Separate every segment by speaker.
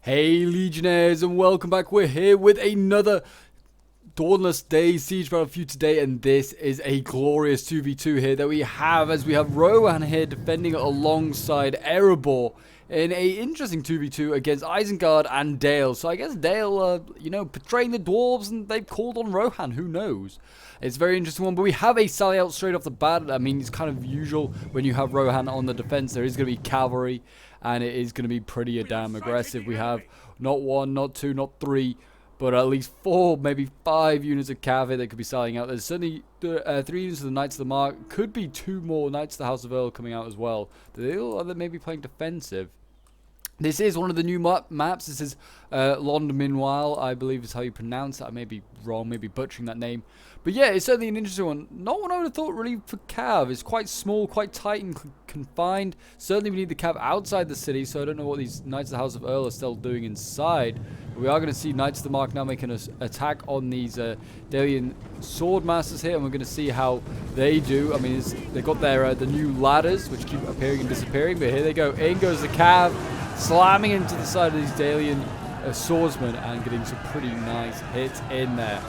Speaker 1: Hey Legionnaires, and welcome back. We're here with another Dawnless Day siege battle for you today, and this is a glorious 2v2 here that we have, as we have Rohan here defending alongside Erebor in a interesting 2v2 against Isengard and Dale. So I guess Dale, betraying the dwarves, and they've called on Rohan. Who knows? It's a very interesting one, but we have a sally out straight off the bat. I mean, it's kind of usual when you have Rohan on the defense. There is going to be cavalry, and it is going to be pretty damn aggressive. We have not one, not two, not three, but at least 4, maybe 5 units of cav that could be selling out. There's certainly 3 units of the Knights of the Mark. Could be 2 more Knights of the House of Earl coming out as well. They all are maybe playing defensive. This is one of the new maps. This is Lond Meanwhile, I believe is how you pronounce it. I may be wrong, maybe butchering that name. But yeah, it's certainly an interesting one. Not one I would have thought really for cav. It's quite small, quite tight and confined. Certainly we need the cav outside the city, so I don't know what these Knights of the House of Earl are still doing inside. But we are going to see Knights of the Mark now making an attack on these Dalian sword masters here, and we're going to see how they do. I mean, they've got their the new ladders, which keep appearing and disappearing, but here they go. In goes the cav, slamming into the side of these Dalian swordsmen and getting some pretty nice hits in there.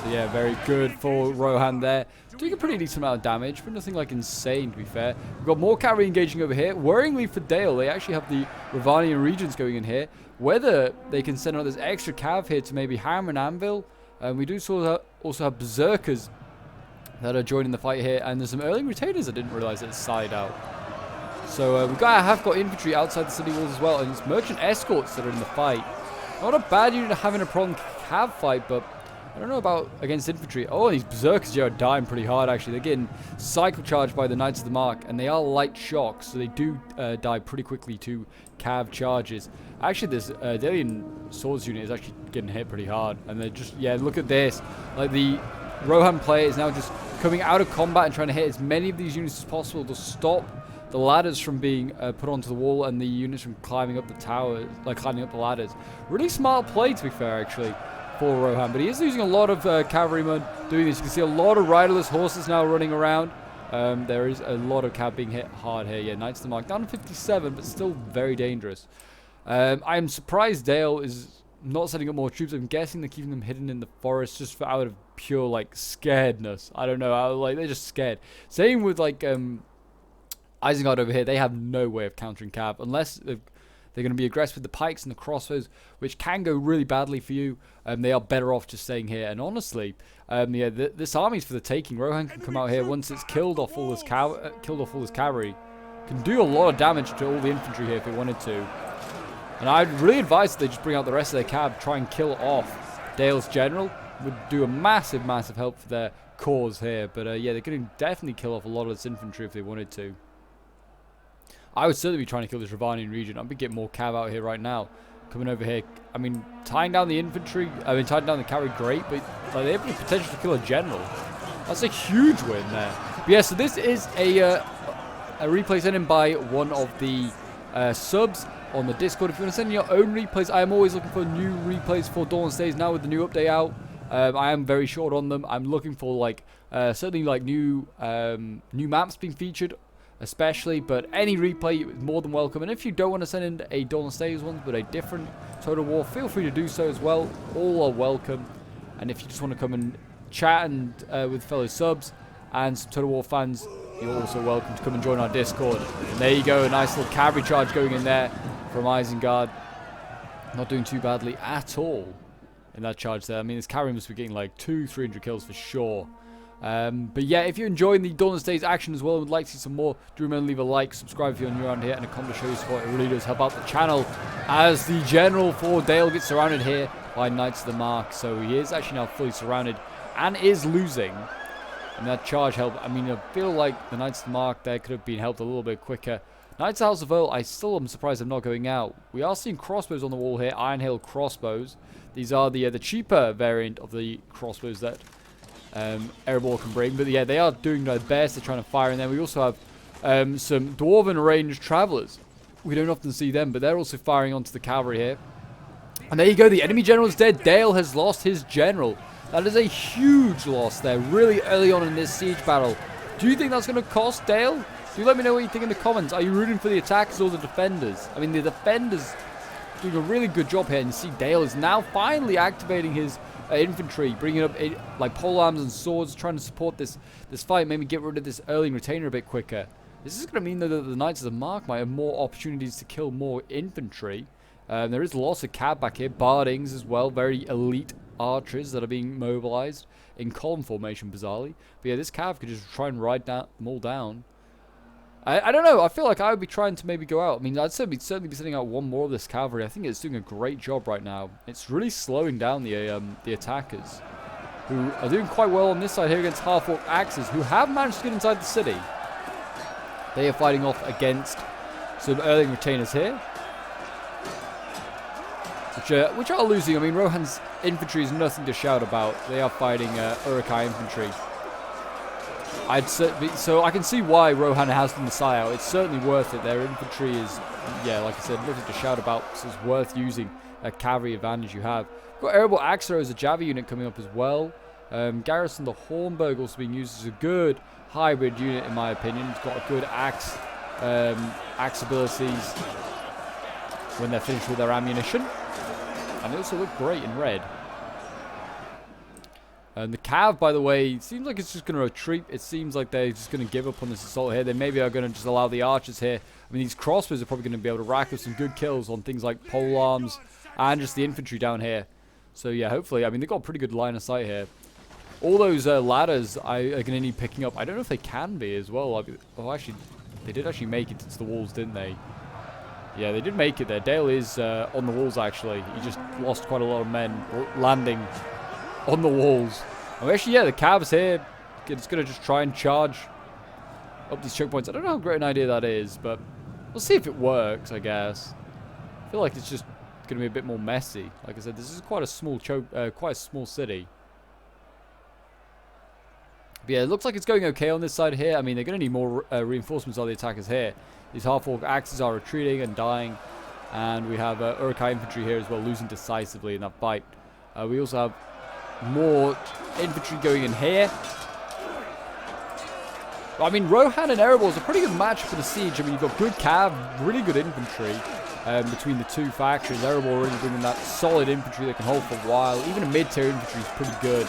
Speaker 1: So yeah, very good for Rohan there. Doing a pretty decent amount of damage, but nothing like insane to be fair. We've got more cavalry engaging over here. Worryingly for Dale, they actually have the Ravanian regions going in here. Whether they can send out this extra cav here to maybe hammer and anvil. We do also have berserkers that are joining the fight here, and there's some early retainers I didn't realize that side out. So we have got infantry outside the city walls as well, and it's merchant escorts that are in the fight. Not a bad unit having a pronged cav fight, but I don't know about against infantry. Oh, these berserkers here are dying pretty hard actually. They're getting cycle charged by the Knights of the Mark, and they are light shocks, so they do die pretty quickly to cav charges. Actually, this Dalian swords unit is actually getting hit pretty hard, and they're just, yeah, look at this. Like, the Rohan player is now just coming out of combat and trying to hit as many of these units as possible to stop the ladders from being put onto the wall and the units from climbing up the tower, like climbing up the ladders. Really smart play, to be fair, actually, for Rohan. But he is using a lot of cavalrymen doing this. You can see a lot of riderless horses now running around. There is a lot of cav being hit hard here. Yeah, Knights of the Mark down to 57, but still very dangerous. I am surprised Dale is not setting up more troops. I'm guessing they're keeping them hidden in the forest just for out of pure, like, scaredness. I don't know. Like, they're just scared. Same with, like, Isengard over here. They have no way of countering cav unless they're going to be aggressive with the pikes and the crossbows, which can go really badly for you. They are better off just staying here. And honestly, yeah, this army's for the taking. Rohan can come out here once it's killed off all this cavalry. Can do a lot of damage to all the infantry here if it wanted to. And I'd really advise that they just bring out the rest of their cav, try and kill off Dale's general. Would do a massive, massive help for their cause here. But yeah, they could definitely kill off a lot of this infantry if they wanted to. I would certainly be trying to kill this Ravanian region. I'm going to get more cav out here right now. Coming over here. I mean, tying down the infantry. I mean, tying down the cavalry, great. But like, they have the potential to kill a general. That's a huge win there. But yeah, so this is a replay sent in by one of the subs on the Discord. If you want to send in your own replays, I am always looking for new replays for Dawnless Days now with the new update out. I am very short on them. I'm looking for, like, certainly, like, new maps being featured, especially, but any replay is more than welcome. And if you don't want to send in a Dawnless Days one but a different Total War, feel free to do so as well. All are welcome. And if you just want to come and chat and with fellow subs and some Total War fans, you're also welcome to come and join our Discord. And there you go, a nice little cavalry charge going in there from Isengard. Not doing too badly at all in that charge there. I mean, this cavalry must be getting like 200-300 kills for sure. But yeah, if you're enjoying the Dawnless Days action as well and would like to see some more, do remember to leave a like, subscribe if you're new around here, and a comment to show your support. It really does help out the channel, as the general for Dale gets surrounded here by Knights of the Mark. So he is actually now fully surrounded and is losing. And that charge helped. I mean, I feel like the Knights of the Mark there could have been helped a little bit quicker. Knights of the House of Earl, I still am surprised they're not going out. We are seeing crossbows on the wall here, Iron Hail crossbows. These are the cheaper variant of the crossbows that Erebor can bring, but yeah, they are doing their best. They're trying to fire in there. We also have some Dwarven ranged travelers. We don't often see them, but they're also firing onto the cavalry here. And there you go, the enemy general is dead. Dale has lost his general. That is a huge loss there, really early on in this siege battle. Do you think that's going to cost Dale? Do let me know what you think in the comments. Are you rooting for the attackers or the defenders? I mean, the defenders doing a really good job here. And you see Dale is now finally activating his infantry, bringing up like polearms and swords, trying to support this fight. Maybe get rid of this early retainer a bit quicker. This is going to mean that the Knights of the Mark might have more opportunities to kill more infantry. There is lots of cav back here, bardings as well, very elite archers that are being mobilized in column formation, bizarrely. But yeah, this cav could just try and ride them all down. I don't know. I feel like I would be trying to maybe go out. I mean, I'd certainly be sending out one more of this cavalry. I think it's doing a great job right now. It's really slowing down the attackers, who are doing quite well on this side here against half-orc axes, who have managed to get inside the city. They are fighting off against some early retainers here, which are losing. I mean, Rohan's infantry is nothing to shout about. They are fighting Uruk-hai infantry. So I can see why Rohan has them to sigh out. It's certainly worth it. Their infantry is, yeah, like I said, nothing to shout about. So it's worth using that cavalry advantage you have. We've got Erebor Axero as a Javi unit coming up as well. Garrison the Hornburg also being used as a good hybrid unit, in my opinion. It's got a good axe abilities when they're finished with their ammunition. And they also look great in red. And the cav, by the way, seems like it's just going to retreat. It seems like they're just going to give up on this assault here. They maybe are going to just allow the archers here. I mean, these crossbows are probably going to be able to rack up some good kills on things like polearms and just the infantry down here. So yeah, hopefully, I mean, they've got a pretty good line of sight here. All those ladders are going to need picking up. I don't know if they can be as well. Oh, actually, they did actually make it to the walls, didn't they? Yeah, they did make it there. Dale is on the walls, actually. He just lost quite a lot of men landing on the walls. Oh, actually, yeah, the cav's here. It's going to just try and charge up these choke points. I don't know how great an idea that is, but we'll see if it works, I guess. I feel like it's just going to be a bit more messy. Like I said, this is quite a small city. But yeah, it looks like it's going okay on this side here. I mean, they're going to need more reinforcements on the attackers here. These half-orc axes are retreating and dying. And we have Uruk-hai infantry here as well, losing decisively in that fight. We also have more infantry going in here. I mean, Rohan and Erebor is a pretty good match for the siege. I mean, you've got good cav, really good infantry between the two factions. Erebor really bringing that solid infantry that can hold for a while. Even a mid-tier infantry is pretty good.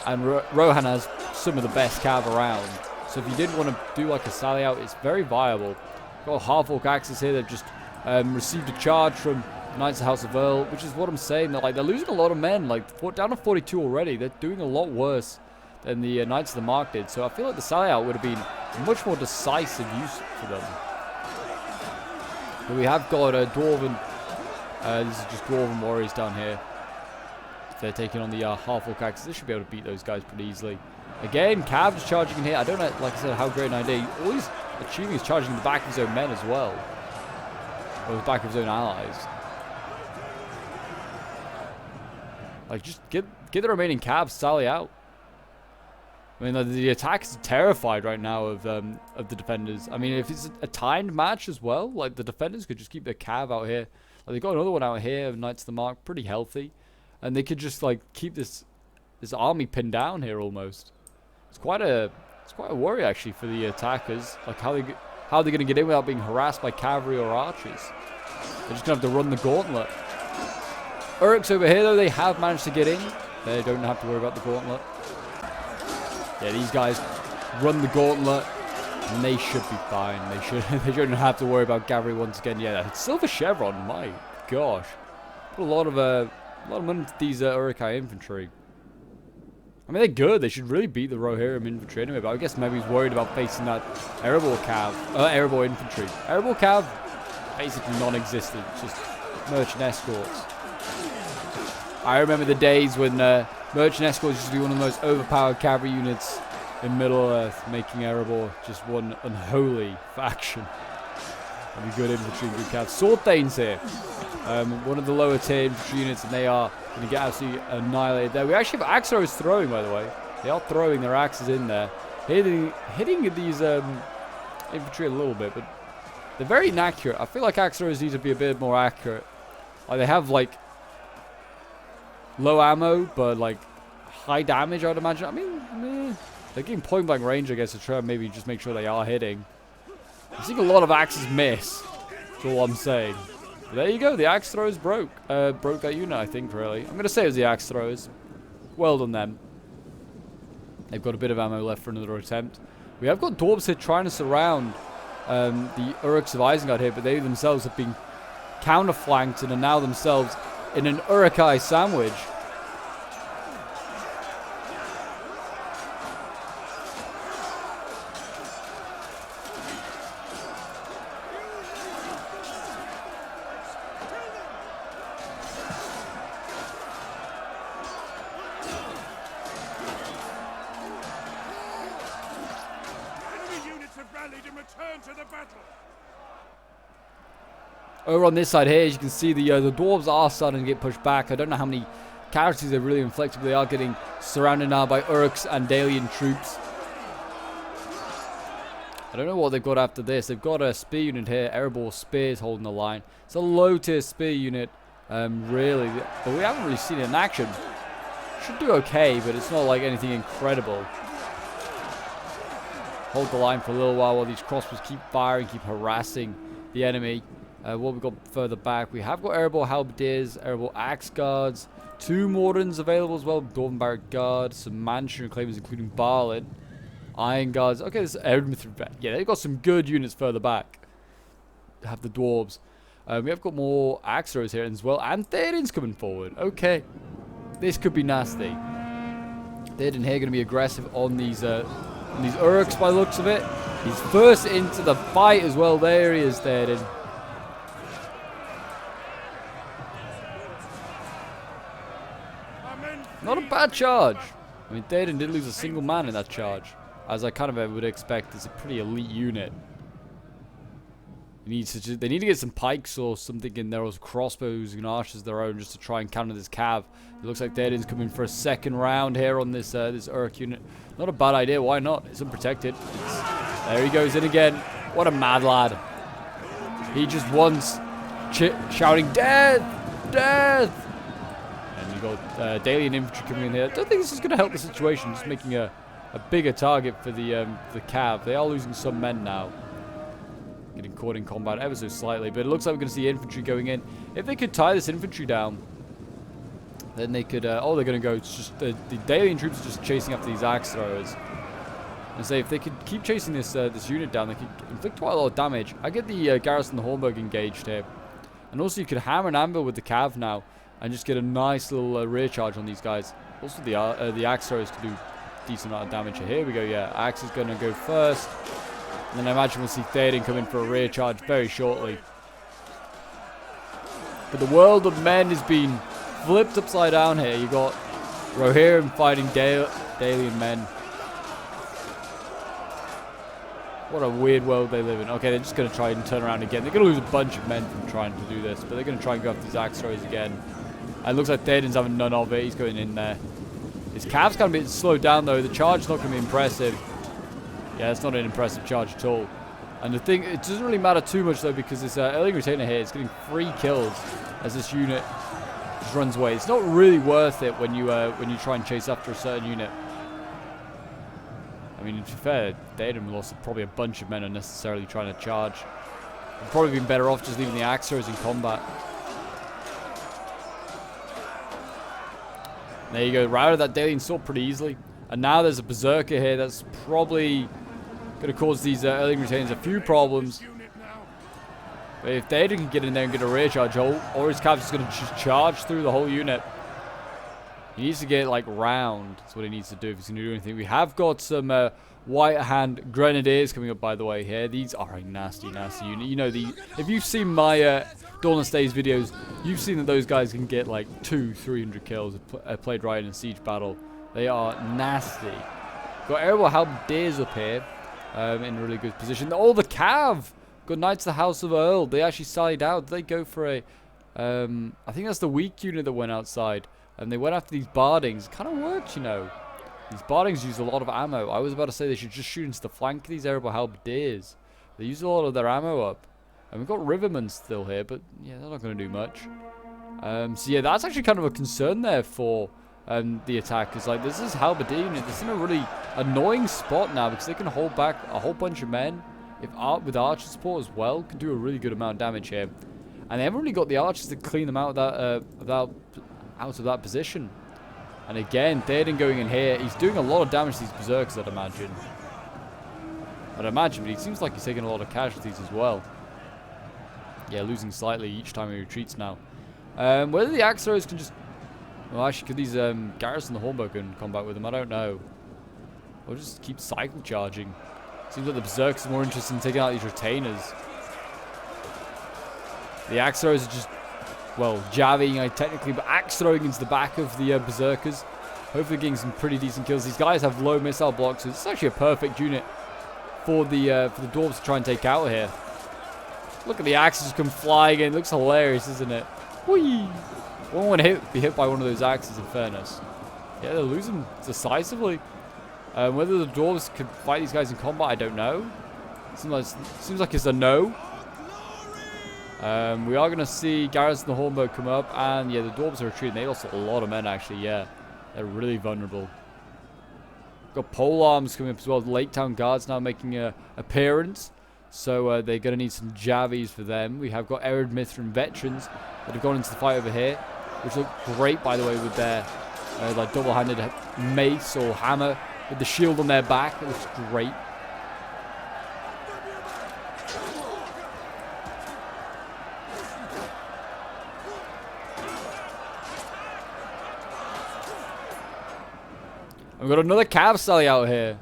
Speaker 1: And Rohan has some of the best cav around. So if you did want to do like a sally out, it's very viable. Got half-orc axes here. They've just received a charge from Knights of House of Earl, which is what I'm saying. They're losing a lot of men. Like, down to 42 already. They're doing a lot worse than the Knights of the Mark did. So I feel like the sally out would have been a much more decisive use for them. But we have got a Dwarven. This is just Dwarven warriors down here. They're taking on the half-orc axes. They should be able to beat those guys pretty easily. Again, Cav is charging in here. I don't know, like I said, how great an idea. All he's achieving is charging the back of his own men as well. Or the back of his own allies. Like, just get the remaining Cavs sally out. I mean, the attack is terrified right now of the defenders. I mean, if it's a timed match as well, like, the defenders could just keep their Cav out here. Like, they've got another one out here of Knights of the Mark, pretty healthy. And they could just, like, keep this army pinned down here almost. It's quite a worry, actually, for the attackers. Like, how they're going to get in without being harassed by cavalry or archers. They're just going to have to run the gauntlet. Uruks over here, though, they have managed to get in. They don't have to worry about the gauntlet. Yeah, these guys run the gauntlet, and they should be fine. They shouldn't have to worry about cavalry once again. Yeah, it's Silver Chevron, my gosh. Put a lot of money into these Uruk-hai infantry. I mean, they're good. They should really beat the Rohirrim infantry anyway, but I guess maybe he's worried about facing that Erebor infantry. Erebor cav, basically non-existent, just merchant escorts. I remember the days when merchant escorts used to be one of the most overpowered cavalry units in Middle-earth, making Erebor just one unholy faction. And good infantry and good cav. Sword Thanes here. One of the lower tier infantry units, and they are going to get absolutely annihilated there. We actually have Axeros throwing, by the way. They are throwing their axes in there. Hitting these infantry a little bit, but they're very inaccurate. I feel like Axeros need to be a bit more accurate. Like, they have, like, low ammo, but, like, high damage, I'd imagine. I mean, they're getting point-blank range, I guess, to try and maybe just make sure they are hitting. I'm seeing a lot of axes miss. That's all I'm saying. But there you go. The axe throws broke that unit, I think, really. I'm going to say it was the axe throws. Well done, them. They've got a bit of ammo left for another attempt. We have got Dwarves here trying to surround the Uruks of Isengard here, but they themselves have been counter-flanked and are now themselves in an Urukai sandwich. Over on this side here, as you can see, the dwarves are starting to get pushed back. I don't know how many casualties they've really inflicted, but they are getting surrounded now by Uruks and Dalian troops. I don't know what they've got after this. They've got a spear unit here. Erebor spears holding the line. It's a low tier spear unit, really, but we haven't really seen it in action. Should do okay, but it's not like anything incredible. Hold the line for a little while these crossbows keep firing, keep harassing the enemy. What we've got further back, we have got Erebor halberdiers, Erebor axe guards, 2 Mordans available as well, Dwarven barrack guard, some mansion reclaimers including Barlin, iron guards. Okay, this yeah, they've got some good units further back. Have the dwarves. We have got more axe throwers here as well, and Theoden's coming forward. Okay, this could be nasty. Theoden here going to be aggressive on these Uruks by the looks of it. He's first into the fight as well. There he is, Theoden. Not a bad charge. I mean, Theoden did lose a single man in that charge, as I kind of would expect. It's a pretty elite unit. They need to get some pikes or something in there, or crossbows and archers of their own, just to try and counter this cav. It looks like Theoden's coming for a second round here on this this Uruk unit. Not a bad idea. Why not? It's unprotected. There he goes in again. What a mad lad. He just wants shouting death, death. Got Dalian infantry coming in here. I don't think this is going to help the situation, just making a bigger target for the cav. They are losing some men now. Getting caught in combat ever so slightly, but it looks like we're going to see infantry going in. If they could tie this infantry down, then they could... oh, they're going to go... It's just the Dalian troops are just chasing after these axe throwers. And say, if they could keep chasing this this unit down, they could inflict quite a lot of damage. I get the garrison of Hornburg engaged here. And also you could hammer and anvil with the cav now, and just get a nice little rear charge on these guys. Also, the axe throwers could do a decent amount of damage. Here we go, yeah. Axe is going to go first. And then I imagine we'll see Theoden come in for a rear charge very shortly. But the world of men is being flipped upside down here. You got Rohirrim fighting Dalian men. What a weird world they live in. Okay, they're just going to try and turn around again. They're going to lose a bunch of men from trying to do this, but they're going to try and go after these axe throwers again. It looks like Theoden's having none of it. He's going in there. His cav's kind of a bit slowed down, though. The charge's not going to be impressive. Yeah, it's not an impressive charge at all. And the thing, it doesn't really matter too much, though, because this early retainer here is getting 3 kills as this unit just runs away. It's not really worth it when you try and chase after a certain unit. I mean, to be fair, Theoden lost probably a bunch of men unnecessarily trying to charge. They'd probably been better off just leaving the axe throwers in combat. There you go, routed that Dalian sword pretty easily. And now there's a berserker here that's probably going to cause these early retainers a few problems. But if Theoden can get in there and get a rear charge, or his cap's just going to just charge through the whole unit. He needs to get, like, round. That's what he needs to do if he's going to do anything. We have got some White Hand Grenadiers coming up, by the way, here. These are a nasty, nasty unit. You know, if you've seen my Dawnless Days videos, you've seen that those guys can get, like, 200-300 kills if played right in a siege battle. They are nasty. Got Erebor halberdiers up here in a really good position. Oh, the cav! Got Knights of the House of Earl. They actually sallied out. Did they go for a... I think that's the weak unit that went outside. And they went after these bardings. It kind of worked, you know. These bardings use a lot of ammo. I was about to say they should just shoot into the flank of these Erebor halberdiers. They use a lot of their ammo up. And we've got Rivermen still here, but yeah, they're not going to do much. So yeah, that's actually kind of a concern there for the attack. Because like, this is halberdier unit. It's in a really annoying spot now because they can hold back a whole bunch of men. With archer support as well, can do a really good amount of damage here. And they haven't really got the archers to clean them out of that position. And again, Theoden going in here. He's doing a lot of damage to these berserkers, I'd imagine. But he seems like he's taking a lot of casualties as well. Yeah, losing slightly each time he retreats now. Whether the axe throwers can just... Well, actually, could these Garrison the Hornbow go in combat with them? I don't know. Or just keep cycle charging. Seems like the berserkers are more interested in taking out these retainers. The axe throwers are just, well, jabbing technically, but axe throwing into the back of the berserkers. Hopefully getting some pretty decent kills. These guys have low missile blocks, so it's actually a perfect unit for the dwarves to try and take out here. Look at the axes come flying in. It looks hilarious, isn't it? Whee! Won't want to be hit by one of those axes, in fairness. Yeah, they're losing decisively. Whether the dwarves can fight these guys in combat, I don't know. Seems like it's a no. We are going to see Garrison the Hornbow come up, and yeah, the dwarves are retreating. They lost a lot of men, actually. Yeah, they're really vulnerable. Got pole arms coming up as well. The Lake Town Guards now making an appearance, so they're going to need some javies for them. We have got Erebor Mithrin veterans that have gone into the fight over here, which look great, by the way, with their like double-handed mace or hammer with the shield on their back. It looks great. We've got another cav sally out here.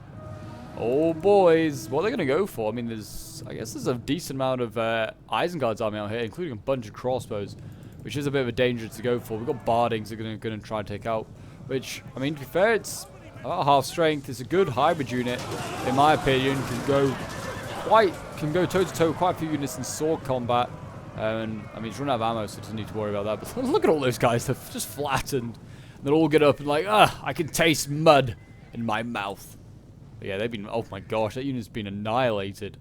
Speaker 1: Oh, boys. What are they going to go for? I mean, I guess there's a decent amount of Isengard's army out here, including a bunch of crossbows, which is a bit of a danger to go for. We've got Bardings that are going to try and take out, which, I mean, to be fair, it's about half strength. It's a good hybrid unit, in my opinion. Can go toe-to-toe with quite a few units in sword combat. And, I mean, it's run out of ammo, so it doesn't need to worry about that. But look at all those guys. They're just flattened. They'll all get up and like, I can taste mud in my mouth. But yeah, they've been, oh my gosh, that unit's been annihilated.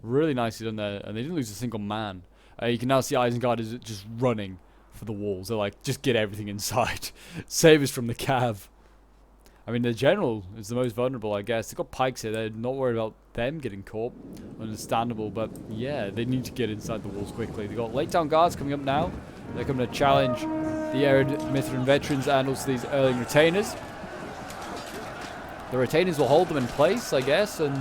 Speaker 1: Really nicely done there, and they didn't lose a single man. You can now see Isengard is just running for the walls. They're like, just get everything inside. Save us from the cav. I mean, the general is the most vulnerable, I guess. They've got pikes here. They're not worried about them getting caught. Understandable, but yeah, they need to get inside the walls quickly. They've got Lake Town Guards coming up now. They're coming to challenge the Erebor Mithrin veterans and also these Erling retainers. The retainers will hold them in place, I guess, and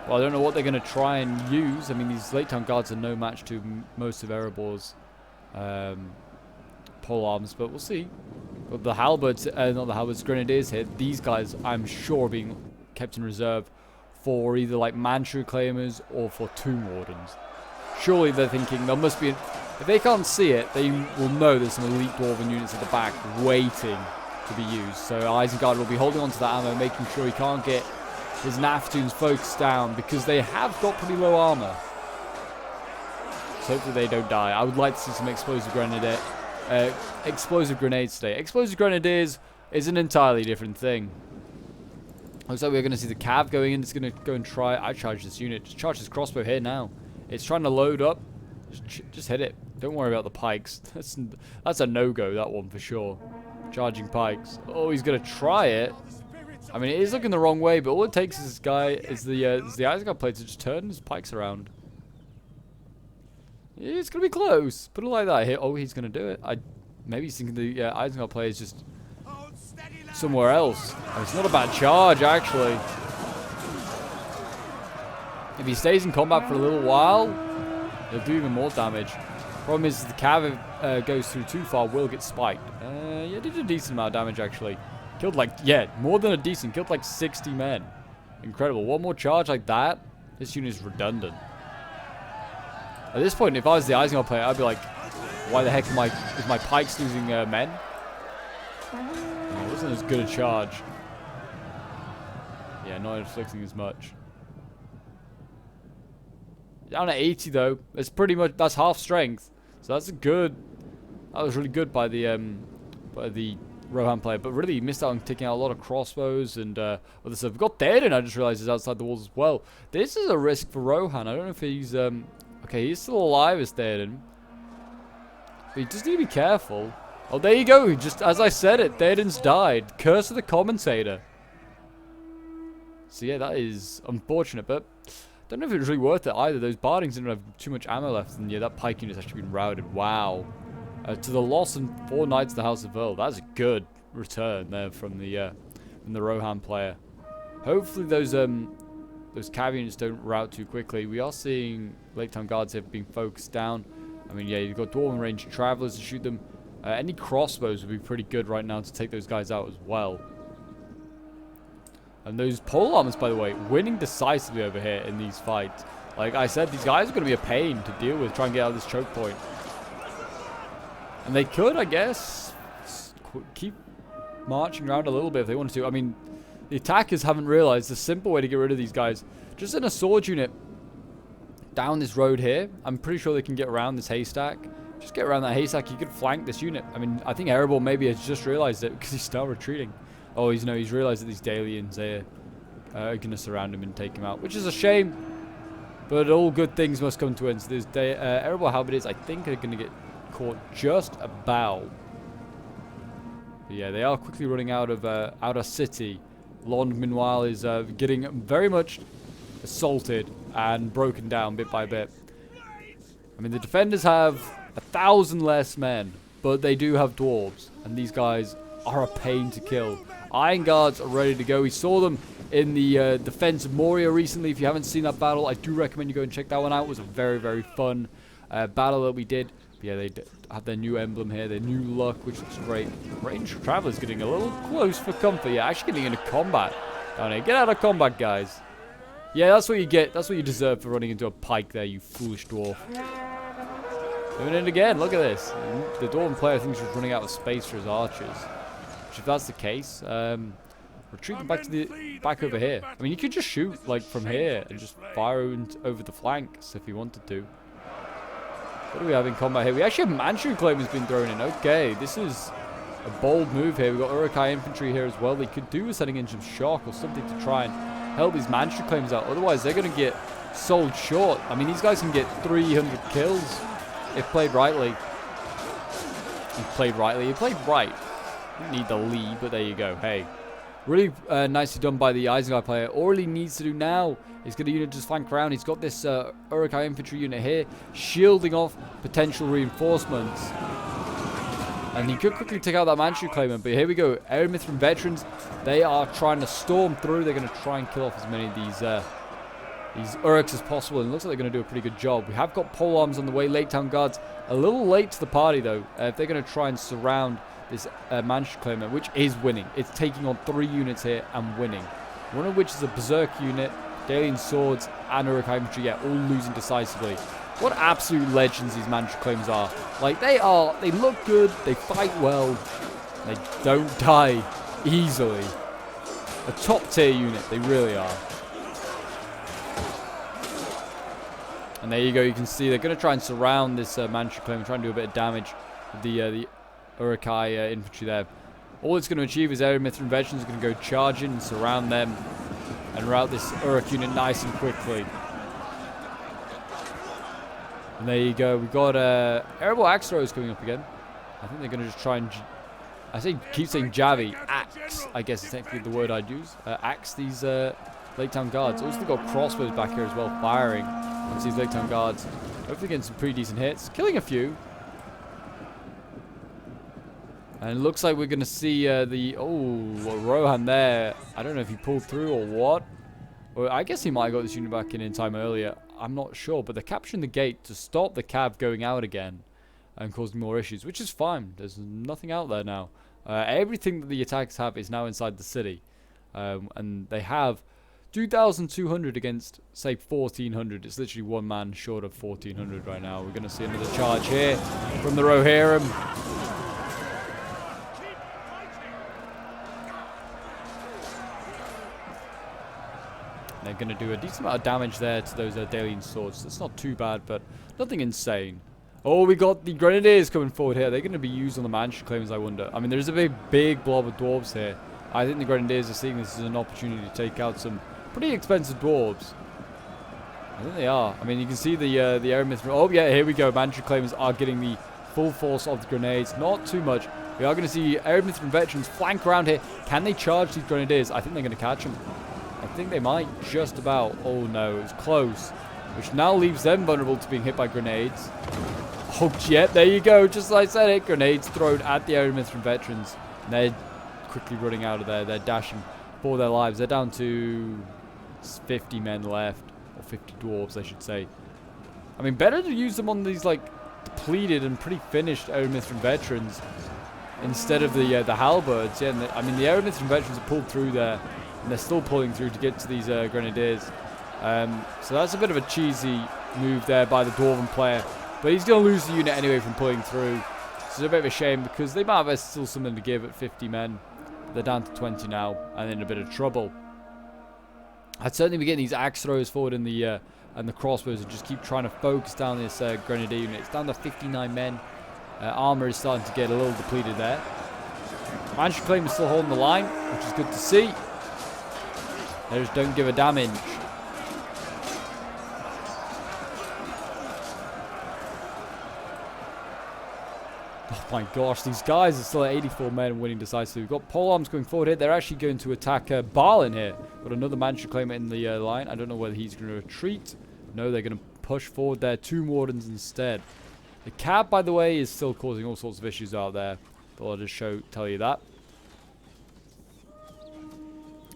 Speaker 1: well, I don't know what they're going to try and use. I mean, these Lake Town Guards are no match to most of Erebor's pole arms, but we'll see. But the halberds, not the halberds, grenadiers here. These guys, I'm sure, are being kept in reserve for either like Manchu claimers or for Tomb Wardens. Surely they're thinking there must be. If they can't see it, they will know there's some elite Dwarven units at the back waiting to be used. So Isengard will be holding on to that ammo, making sure he can't get his Naftoons focused down, because they have got pretty low armor. So hopefully they don't die. I would like to see some explosive grenades today. Explosive grenadiers is an entirely different thing. Looks like we're going to see the cav going in. It's going to go and try. I charge this unit. Just charge this crossbow here now. It's trying to load up. Just hit it. Don't worry about the pikes. That's a no-go, that one for sure. Charging pikes. Oh, he's going to try it. I mean, it is looking the wrong way, but all it takes is the Isengard plate to just turn his pikes around. It's going to be close. Put it like that here. Oh, he's going to do it. Maybe he's thinking the Isengard plate is just somewhere else. Oh, it's not a bad charge, actually. If he stays in combat for a little while, he'll do even more damage. Problem is, if the cav goes through too far, will get spiked. Yeah, did a decent amount of damage, actually. Killed like, yeah, more than a decent. Killed like 60 men. Incredible. One more charge like that, this unit is redundant. At this point, if I was the Isengard player, I'd be like, why the heck is my pikes losing men? It wasn't as good a charge. Yeah, not inflicting as much. Down at 80 though. That's pretty much, that's half strength. So that's a good. That was really good by the Rohan player, but really he missed out on taking out a lot of crossbows and other stuff. We've got Theoden, I just realized, is outside the walls as well. This is a risk for Rohan. I don't know if he's okay, he's still alive as Theoden. But you just need to be careful. Oh, there you go. Just as I said it, Theoden's died. Curse of the commentator. So yeah, that is unfortunate, but Don't know if it was really worth it either. Those bardings didn't have too much ammo left, and yeah, that pike unit's actually been routed. Wow. To the loss and 4 knights of the House of Earl. That's a good return there from the Rohan player. Hopefully those cav units don't rout too quickly. We are seeing Lake Town Guards here being focused down. I mean, yeah, you've got Dwarven range travelers to shoot them. Any crossbows would be pretty good right now to take those guys out as well. And those pole armors, by the way, winning decisively over here in these fights. Like I said, these guys are going to be a pain to deal with, try and get out of this choke point. And they could, I guess, keep marching around a little bit if they wanted to. I mean, the attackers haven't realized the simple way to get rid of these guys. Just send a sword unit down this road here. I'm pretty sure they can get around this haystack. Just get around that haystack. You could flank this unit. I mean, I think Erebor maybe has just realized it because he's still retreating. Oh, he's realized that these Dalians are going to surround him and take him out, which is a shame. But all good things must come to end. So there's Erebor halberdiers, I think, are going to get caught just about. But yeah, they are quickly running out of city. Lond, meanwhile, is getting very much assaulted and broken down bit by bit. I mean, the defenders have 1,000 less men, but they do have dwarves, and these guys are a pain to kill. Ironguards are ready to go. We saw them in the defense of Moria recently. If you haven't seen that battle, I do recommend you go and check that one out. It was a very, very fun battle that we did. But yeah, they have their new emblem here, their new luck, which looks great. Ranged Traveler's getting a little close for comfort. Yeah, actually getting into combat down here. Get out of combat, guys. Yeah, that's what you get. That's what you deserve for running into a pike there, you foolish dwarf. Doing it again. Look at this. The Dwarven player thinks he's running out of space for his archers. Which, if that's the case, retreat them back over here. I mean, you could just shoot like from here and just fire over the flanks if you wanted to. What do we have in combat here? We actually have Manchu Claimers been thrown in. Okay, this is a bold move here. We've got Uruk-hai infantry here as well. They could do with sending in some shock or something to try and help these Manchu Claimers out. Otherwise, they're going to get sold short. I mean, these guys can get 300 kills if played rightly. You played rightly. You played right. Didn't need the lead, but there you go. Hey, really nicely done by the Isengard player. All he needs to do now is get a unit just flank around. He's got this Uruk-hai infantry unit here, shielding off potential reinforcements. And he could quickly take out that Manchu Claimant. But here we go. Erebor veterans, they are trying to storm through. They're going to try and kill off as many of these Uruks as possible. And it looks like they're going to do a pretty good job. We have got pole arms on the way. Lake Town Guards a little late to the party, though. If they're going to try and surround this Manchu Claimant, which is winning. It's taking on 3 units here and winning. One of which is a Berserk unit, Dalian Swords, and Uruk-hai infantry, yeah, all losing decisively. What absolute legends these Manchu Claimers are. Like, they look good, they fight well, they don't die easily. A top tier unit, they really are. And there you go, you can see they're going to try and surround this Manchu Claimant, try and do a bit of damage with the Uruk-hai infantry there. All it's going to achieve is Erebor veterans are going to go charge in and surround them and rout this Uruk unit nice and quickly. And there you go. We've got Erebor axe throwers coming up again. I think they're going to just try and keep saying Javi. Axe, I guess is technically the word I'd use. Axe these Lake Town Guards. Also, they've got crossbows back here as well, firing onto these Lake Town Guards. Hopefully getting some pretty decent hits. Killing a few. And it looks like we're going to see Rohan there. I don't know if he pulled through or what. Well, I guess he might have got this unit back in time earlier. I'm not sure. But they're capturing the gate to stop the cav going out again and causing more issues, which is fine. There's nothing out there now. Everything that the attacks have is now inside the city. And they have 2,200 against, say, 1,400. It's literally one man short of 1,400 right now. We're going to see another charge here from the Rohirrim. They're going to do a decent amount of damage there to those Dalian swords. That's not too bad, but nothing insane. Oh, we got the grenadiers coming forward here. They're going to be used on the Manchu Claimers, I wonder. I mean, there's a big blob of dwarves here. I think the grenadiers are seeing this as an opportunity to take out some pretty expensive dwarves. I think they are. I mean, you can see the Erebor. Oh, yeah, here we go. Manchu Claimers are getting the full force of the grenades. Not too much. We are going to see Erebor veterans flank around here. Can they charge these grenadiers? I think they're going to catch them. I think they might just about. Oh no, it's close. Which now leaves them vulnerable to being hit by grenades. Oh, yeah, there you go. Just as I said it. Grenades thrown at the Erebor veterans. And they're quickly running out of there. They're dashing for their lives. They're down to 50 men left. Or 50 dwarves, I should say. I mean, better to use them on these, like, depleted and pretty finished Erebor veterans instead of the halberds. Yeah, and I mean, the Erebor veterans are pulled through there. And they're still pulling through to get to these grenadiers. So that's a bit of a cheesy move there by the Dwarven player. But he's going to lose the unit anyway from pulling through. So it's a bit of a shame because they might have still something to give at 50 men. They're down to 20 now and in a bit of trouble. I'd certainly be getting these axe throws forward in the and the crossbows and just keep trying to focus down this grenadier unit. It's down to 59 men. Armor is starting to get a little depleted there. Mansion Claim is still holding the line, which is good to see. They just don't give a damn inch. Oh my gosh, these guys are still at 84 men winning decisively. We've got polearms going forward here. They're actually going to attack Balin here. Got another Mansion Claimer in the line. I don't know whether he's going to retreat. No, they're going to push forward there. 2 Wardens instead. The cab, by the way, is still causing all sorts of issues out there. Thought I'd just tell you that.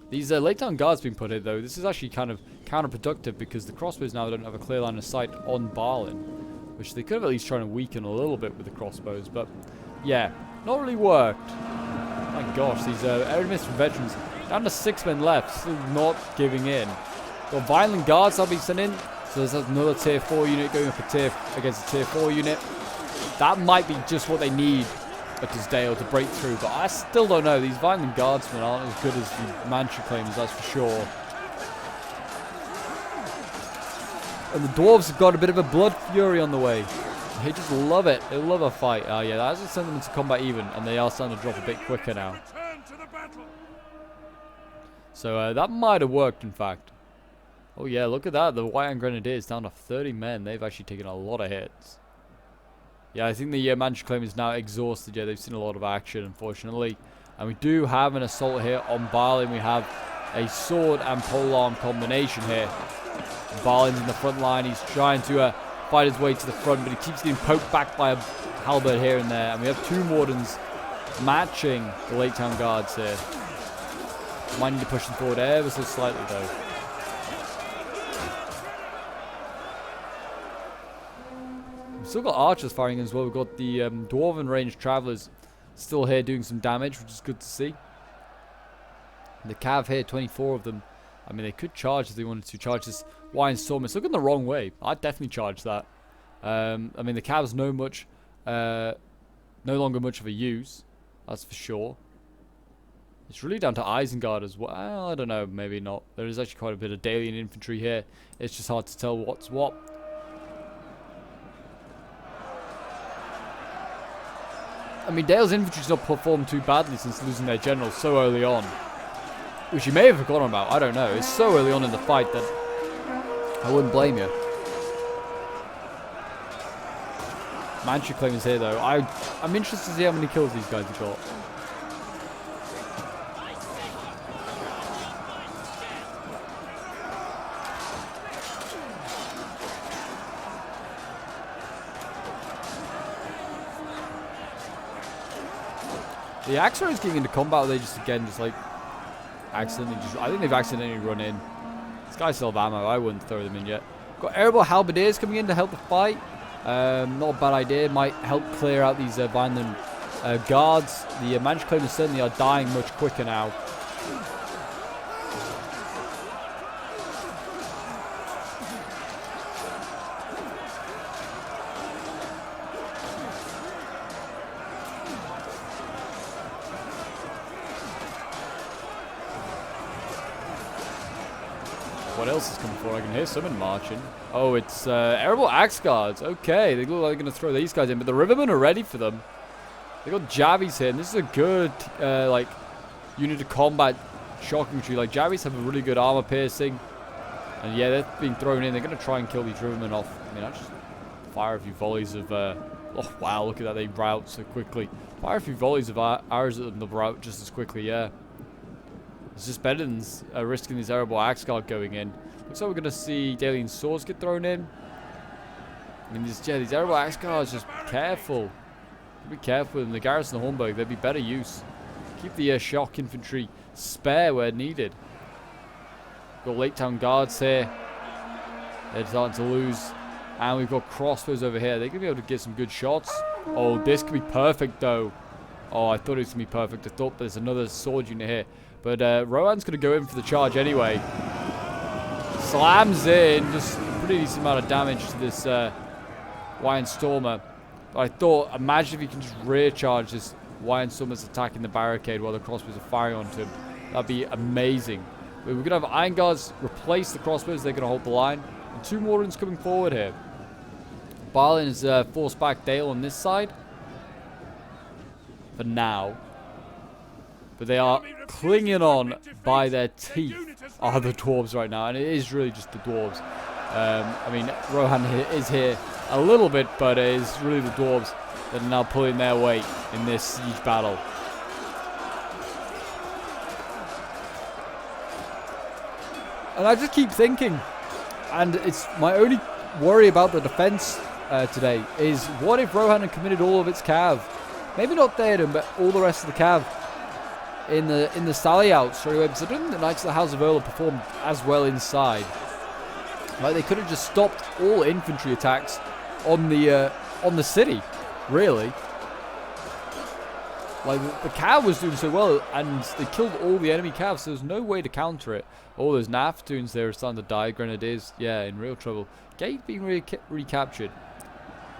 Speaker 1: These late town guards being put in, though, this is actually kind of counterproductive because the crossbows now don't have a clear line of sight on Balin, which they could have at least tried to weaken a little bit with the crossbows, but yeah, not really worked. My gosh, these Erebor veterans down to 6 men left, still not giving in. Got Violent Guards that'll be sent in, so there's another tier 4 unit going up against a tier 4 unit. That might be just what they need at Dale to break through, but I still don't know. These Violent Guardsmen aren't as good as the Mansion Claimers, that's for sure. And the dwarves have got a bit of a blood fury on the way. They just love it. They love a fight. Yeah, that hasn't sent them into combat even, and they are starting to drop a bit quicker now. So that might have worked, in fact. Oh yeah, look at that. The White Hand Grenadiers down to 30 men. They've actually taken a lot of hits. Yeah, I think the Mansion Claim is now exhausted. Yeah, they've seen a lot of action, unfortunately. And we do have an assault here on Balin. We have a sword and polearm combination here. Balin's in the front line. He's trying to fight his way to the front, but he keeps getting poked back by a halberd here and there. And we have 2 Wardens matching the Lake Town Guards here. Might need to push them forward ever so slightly, though. We've still got archers firing as well. We've got the Dwarven Ranged Travelers still here doing some damage, which is good to see. And the Cav here, 24 of them. I mean, they could charge if they wanted to charge this Wine Storm. It's looking the wrong way. I'd definitely charge that. I mean, the Cav's no longer much of a use. That's for sure. It's really down to Isengard as well. I don't know, maybe not. There is actually quite a bit of Dalian infantry here. It's just hard to tell what's what. I mean, Dale's infantry's not performed too badly since losing their general so early on. Which you may have forgotten about, I don't know. It's so early on in the fight that I wouldn't blame you. Mansion Claim is here though. I'm interested to see how many kills these guys have got. The Axer is getting into combat. They just again just like accidentally I think they've accidentally run in. This guy's still have ammo. I wouldn't throw them in yet. Got Erebor Halberdiers coming in to help the fight. Not a bad idea. Might help clear out these Vineland guards. The Mansion Claimers certainly are dying much quicker now. What else is coming forward? I can hear someone marching. Oh, it's Erebor Axe Guards. Okay, they look like they're going to throw these guys in, but the Rivermen are ready for them. They got Javies here, and this is a good like unit to combat shock infantry. Like Javies have a really good armor piercing, and yeah, they're being thrown in. They're going to try and kill these Rivermen off. I mean, I just fire a few volleys of. Oh wow, look at that! They rout so quickly. Fire a few volleys of arrows at them, they'll rout just as quickly. Yeah. It's just better than risking this Erebor Axe Guard going in. Looks like we're going to see Dalian Swords get thrown in. I mean, these Erebor Axe Guards, just careful. Be careful with them. The Garrison of Hornburg, they'd be better use. Keep the shock infantry spare where needed. Got Lake Town Guards here. They're starting to lose. And we've got crossbows over here. They're going to be able to get some good shots. Oh, this could be perfect, though. Oh, I thought it was going to be perfect. I thought there's another sword unit here. But Rohan's going to go in for the charge anyway. Slams in. Just a pretty decent amount of damage to this Iron Stormer. But I thought, imagine if you can just rear charge this Iron Stormer's attacking the barricade while the crossbows are firing onto him. That'd be amazing. But we're going to have Iron Guards replace the crossbows. They're going to hold the line. And 2 Wardens coming forward here. Balin is forced back Dale on this side. For now. But they are clinging on by their teeth. Are the dwarves right now. And it is really just the dwarves. I mean, Rohan is here a little bit. But it is really the dwarves that are now pulling their weight in this siege battle. And I just keep thinking. And it's my only worry about the defense today is what if Rohan had committed all of its cav? Maybe not Theoden, but all the rest of the cav in the sally out straight away. Because I don't think the Knights of the House of Earl performed as well inside. Like they could have just stopped all infantry attacks on the city, really. Like the cav was doing so well, and they killed all the enemy cavs. So there's no way to counter it. All those Naftoons there are starting to die. Grenadiers, yeah, in real trouble. Gate being recaptured.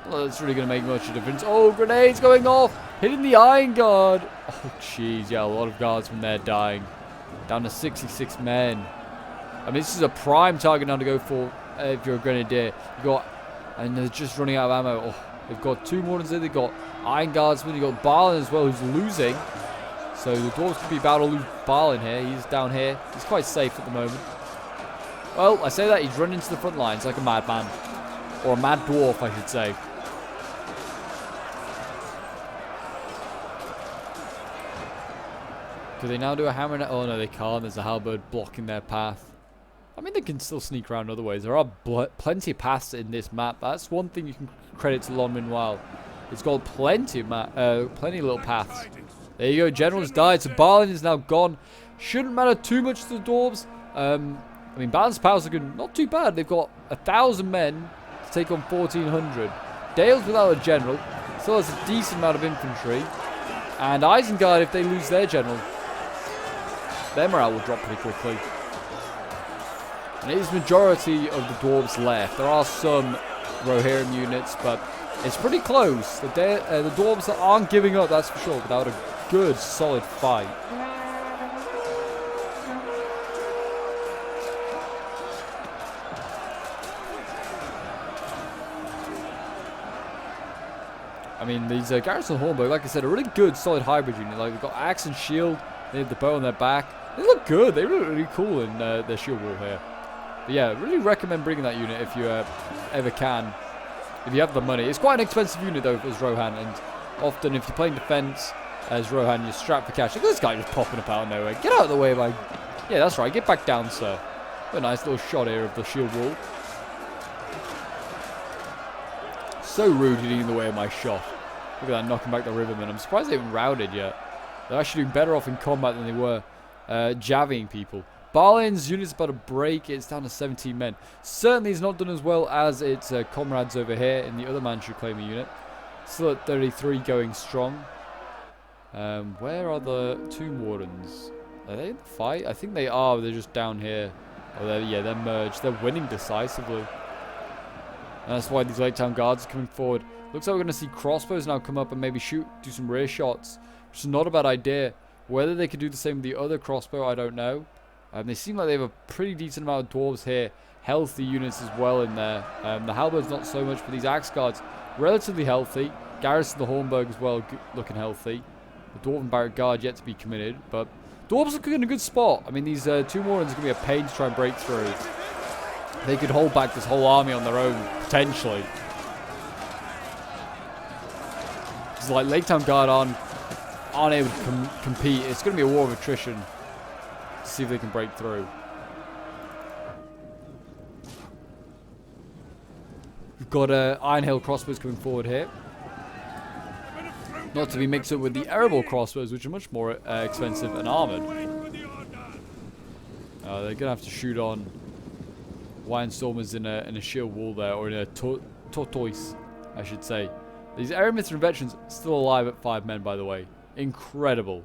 Speaker 1: Well, that's really going to make much of a difference. Oh, grenades going off. Hitting the Iron Guard. Oh, jeez. Yeah, a lot of guardsmen there dying. Down to 66 men. I mean, this is a prime target now to go for if you're a Grenadier. And they're just running out of ammo. Oh, they've got 2 Wardens there. They've got Iron Guardsmen. You've got Balin as well, who's losing. So the dwarves could be about to lose Balin here. He's down here. He's quite safe at the moment. Well, I say that. He's running into the front lines like a madman. Or a mad dwarf, I should say. Do they now do a hammer? Oh, no, they can't. There's a halberd blocking their path. I mean, they can still sneak around other ways. There are plenty of paths in this map. That's one thing you can credit to Lon Manuel. It's got plenty of little paths. There you go. General's died. So Balin is now gone. Shouldn't matter too much to the dwarves. I mean, Balin's powers are good. Not too bad. They've got 1,000 men to take on 1,400. Dale's without a general. Still has a decent amount of infantry. And Isengard, if they lose their general, their morale will drop pretty quickly. And it is majority of the dwarves left. There are some Rohirrim units, but it's pretty close. The dwarves aren't giving up, that's for sure, without a good, solid fight. I mean, these Garrison of Hornburg, like I said, are a really good, solid hybrid unit. Like, they've got axe and shield. They have the bow on their back. They look good. They look really cool in their shield wall here. But yeah, really recommend bringing that unit if you ever can. If you have the money. It's quite an expensive unit, though, as Rohan. And often, if you're playing defense as Rohan, you're strapped for cash. Look at this guy just popping up out of nowhere. Get out of the way, man. Yeah, that's right. Get back down, sir. A nice little shot here of the shield wall. So rude getting in the way of my shot. Look at that, knocking back the Rivermen. I'm surprised they haven't routed yet. They're actually doing better off in combat than they were jabbing people. Balin's unit's about to break. It's down to 17 men. Certainly it's not done as well as its comrades over here in the other Manchu claimer unit. Still at 33 going strong. Where are the Tomb Wardens? Are they in the fight? I think they are. They're just down here. Oh, they're merged. They're winning decisively. And that's why these Lake Town Guards are coming forward. Looks like we're going to see crossbows now come up and maybe do some rear shots. Which is not a bad idea. Whether they could do the same with the other crossbow, I don't know. They seem like they have a pretty decent amount of dwarves here. Healthy units as well in there. The halberds not so much, but these axe guards relatively healthy. Garrison of the Hornburg as well, looking healthy. The Dwarven Barrack Guard yet to be committed, but dwarves looking in a good spot. I mean, these two Morons are going to be a pain to try and break through. They could hold back this whole army on their own, potentially. It's like Lake Town Guard aren't able to compete. It's going to be a war of attrition to see if they can break through. We've got Iron Hill crossbows coming forward here. Not to be mixed up with the Erebor crossbows, which are much more expensive and armored. They're going to have to shoot on Windstormers in a shield wall there, or in a tortoise, I should say. These Erebor veterans still alive at 5 men, by the way. Incredible.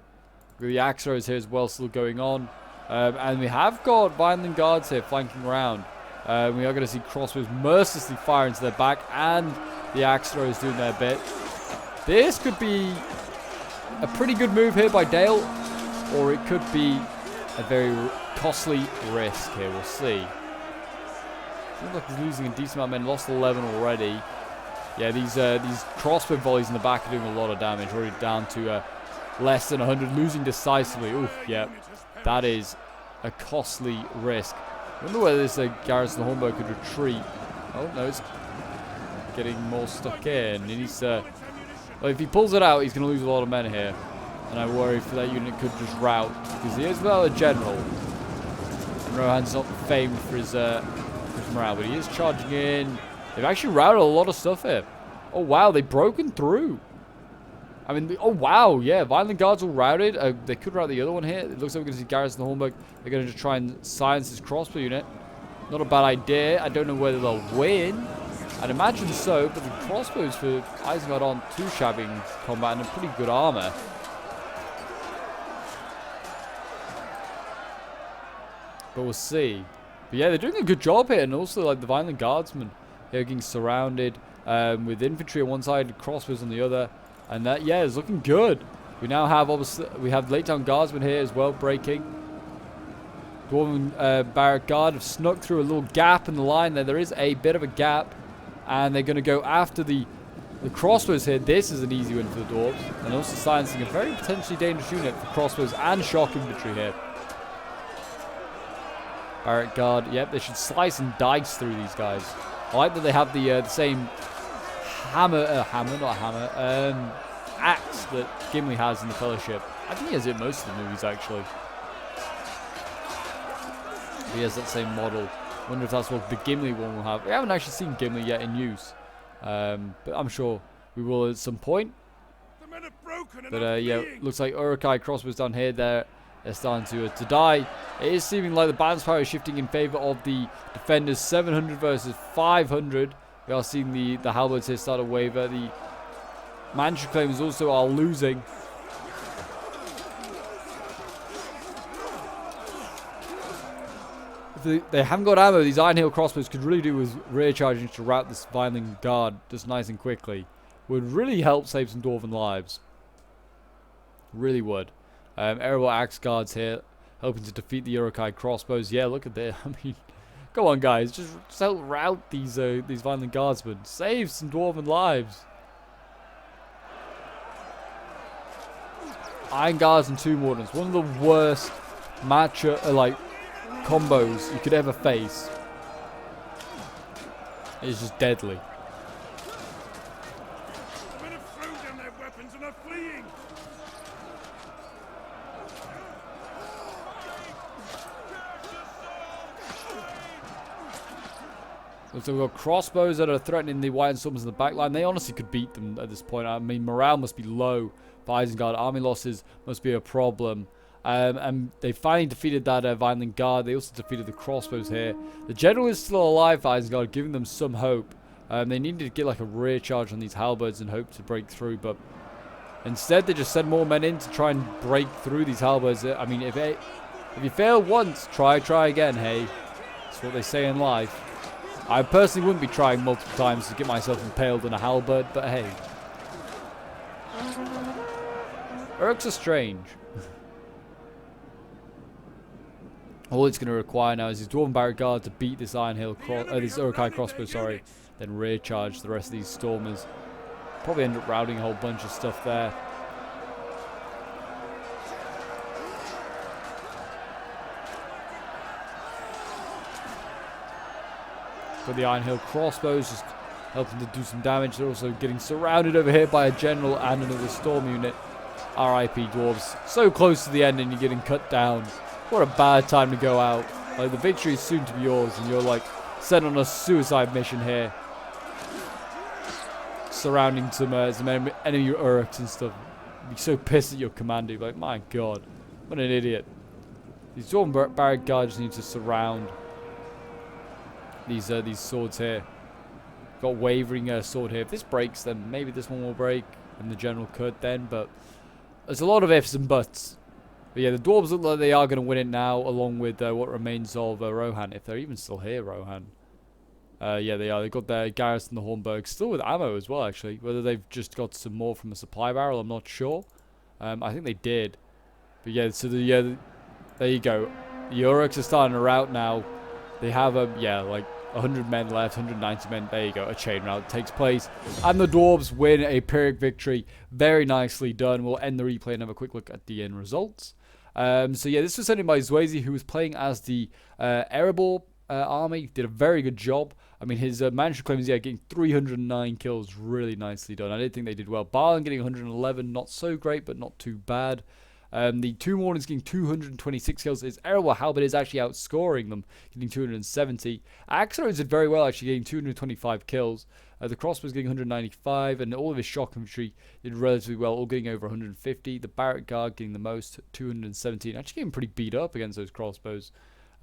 Speaker 1: The axe throws here as well, still going on. And we have got Vineland guards here flanking around. We are going to see crossbows mercilessly fire into their back, and the axe throwers doing their bit. This could be a pretty good move here by Dale, or it could be a very costly risk here. We'll see. Seems like he's losing a decent amount of men. Lost 11 already. Yeah, these crossbow volleys in the back are doing a lot of damage. Already down to less than 100, losing decisively. Oof, yeah, that is a costly risk. I wonder whether this Garrison Hornbow could retreat. Oh no, it's getting more stuck in. He needs to. Well, if he pulls it out, he's going to lose a lot of men here. And I worry if that unit could just rout, because he is well a general. And Rohan's not famed for his morale, but he is charging in. They've actually routed a lot of stuff here. Oh wow, they've broken through. I mean, oh wow, yeah, Violent Guards all routed. They could rout the other one here. It looks like we're going to see Garrison Hornburg. They're going to just try and silence this crossbow unit. Not a bad idea. I don't know whether they'll win. I'd imagine so, but the crossbows for Isengard aren't too shabby in combat and a pretty good armor. But we'll see. But yeah, they're doing a good job here, and also like the Violent Guardsmen here getting surrounded with infantry on one side, crossbows on the other, and that is looking good. We now have obviously Late Town Guardsmen here as well breaking. Dwarven Barrack Guard have snuck through a little gap in the line there. There is a bit of a gap, and they're going to go after the crossbows here. This is an easy win for the Dwarves, and also silencing a very potentially dangerous unit for crossbows and shock infantry here. Barrack Guard, yep, they should slice and dice through these guys. I like that they have the same axe that Gimli has in the Fellowship. I think he has it in most of the movies, actually. He has that same model. Wonder if that's what the Gimli one will have. We haven't actually seen Gimli yet in use, but I'm sure we will at some point. But yeah, looks like Uruk-hai crossbows down here. They're starting to die. It is seeming like the balance power is shifting in favor of the defenders. 700 versus 500. We are seeing the halberds here start to waver. The Mantra claims also are losing. If they haven't got ammo, these Iron Hill crossbows could really do with rear charging to rout this Violent Guard just nice and quickly. Would really help save some Dwarven lives. Really would. Erebor Axe Guards here, hoping to defeat the Uruk-hai crossbows. Yeah, look at that. I mean, go on, guys. Just help rout these Violent Guardsmen. Save some Dwarven lives. Iron Guards and Tomb Wardens. One of the worst matchup, combos you could ever face. It's just deadly. So we've got crossbows that are threatening the White and Stormers in the back line. They honestly could beat them at this point. I mean, morale must be low for Isengard. Army losses must be a problem. And they finally defeated that Violent Guard. They also defeated the crossbows here. The general is still alive for Isengard, giving them some hope. They needed to get like a rear charge on these halberds and hope to break through, but instead they just send more men in to try and break through these halberds. I mean, if you fail once, try again, hey. That's what they say in life. I personally wouldn't be trying multiple times to get myself impaled in a halberd, but hey. Urks are strange. All it's going to require now is his Dwarven Barrack Guard to beat this this Uruk-hai crossbow, sorry. Then rear charge the rest of these Stormers. Probably end up routing a whole bunch of stuff there. But the Iron Hill crossbows just helping to do some damage. They're also getting surrounded over here by a general and another storm unit. RIP Dwarves. So close to the end and you're getting cut down. What a bad time to go out. Like, the victory is soon to be yours, and you're like sent on a suicide mission here, surrounding some enemy Uruks and stuff. You'd be so pissed at your commander. Like, my god, what an idiot. These Dwarven barrack guards need to surround these swords here. Got wavering sword here. If this breaks, then maybe this one will break, and the general could then. But there's a lot of ifs and buts. But yeah, the dwarves look like they are going to win it now, along with what remains of Rohan, if they're even still here. Rohan. Yeah, they are. They've got their garrison, the Hornburg, still with ammo as well. Actually, whether they've just got some more from a supply barrel, I'm not sure. I think they did. But yeah, so there you go. The Uruks are starting a rout now. They have yeah, like 100 men left, 190 men. There you go. A chain rout takes place, and the dwarves win a Pyrrhic victory. Very nicely done. We'll end the replay and have a quick look at the end results. So yeah, this was sent in by Zwayze, who was playing as the Erebor army. Did a very good job. I mean, his mansion claims, yeah, getting 309 kills. Really nicely done. I didn't think they did well. Barlin getting 111. Not so great, but not too bad. The Two Mornings getting 226 kills. His Erebor Halberd is actually outscoring them, getting 270. Axeros did very well, actually, getting 225 kills. The Crossbows getting 195, and all of his shock infantry did relatively well, all getting over 150. The Barrack Guard getting the most, 217. Actually getting pretty beat up against those crossbows.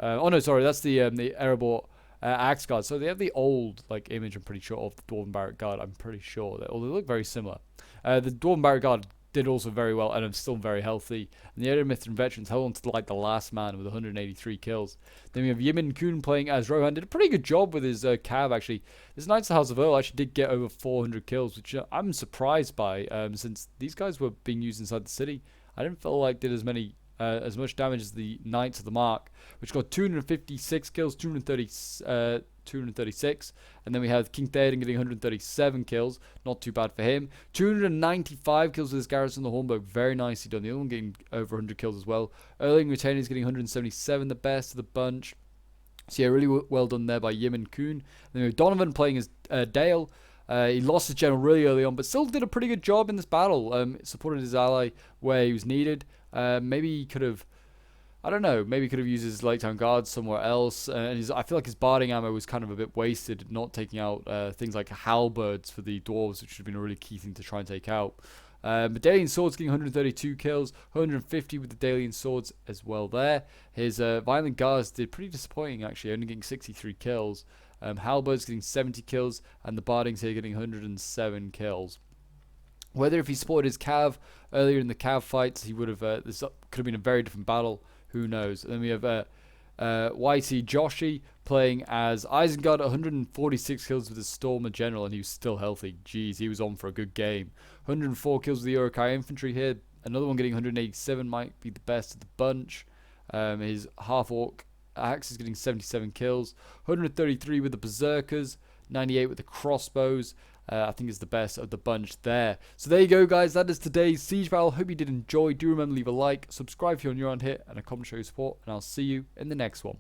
Speaker 1: Oh no, sorry, that's the Erebor Axe Guard. So they have the old image, I'm pretty sure, of the Dwarven Barrack Guard. I'm pretty sure. They look very similar. The Dwarven Barrack Guard did also very well, and I'm still very healthy. And the Edelmithran veterans held on to the last man with 183 kills. Then we have Yimin Kuhn playing as Rohan. Did a pretty good job with his Cav, actually. This Knights of the House of Earl actually did get over 400 kills, which I'm surprised by, since these guys were being used inside the city. I didn't feel like did as much damage as the Knights of the Mark, which got 256 kills, 236, and then we have King Theoden getting 137 kills, not too bad for him. 295 kills with his garrison, the Hornburg, very nicely done. The other one getting over 100 kills as well. Erling Retainers getting 177, the best of the bunch. So yeah, really well done there by Yimin Kuhn. And then we have Donovan playing as Dale. He lost his general really early on, but still did a pretty good job in this battle. Supported his ally where he was needed. Maybe he could have, I don't know, maybe he could have used his Lake Town Guards somewhere else. And I feel like his barding ammo was kind of a bit wasted, not taking out things like halberds for the dwarves, which would have been a really key thing to try and take out. But Dalian Swords getting 132 kills, 150 with the Dalian Swords as well there. His Violent Guards did pretty disappointing, actually, only getting 63 kills. Halberds getting 70 kills, and the Bardings here getting 107 kills. Whether if he supported his Cav earlier in the Cav fights, he would have. This could have been a very different battle. Who knows? And then we have YT Joshi playing as Isengard, 146 kills with his Stormer General, and he was still healthy. Jeez, he was on for a good game. 104 kills with the Urukai Infantry here. Another one getting 187 might be the best of the bunch. His half-orc Axe is getting 77 kills. 133 with the Berserkers. 98 with the Crossbows. I think is the best of the bunch there. So there you go, guys. That is today's Siege Battle. Hope you did enjoy. Do remember to leave a like, subscribe if you're new around here, and a comment to show your support. And I'll see you in the next one.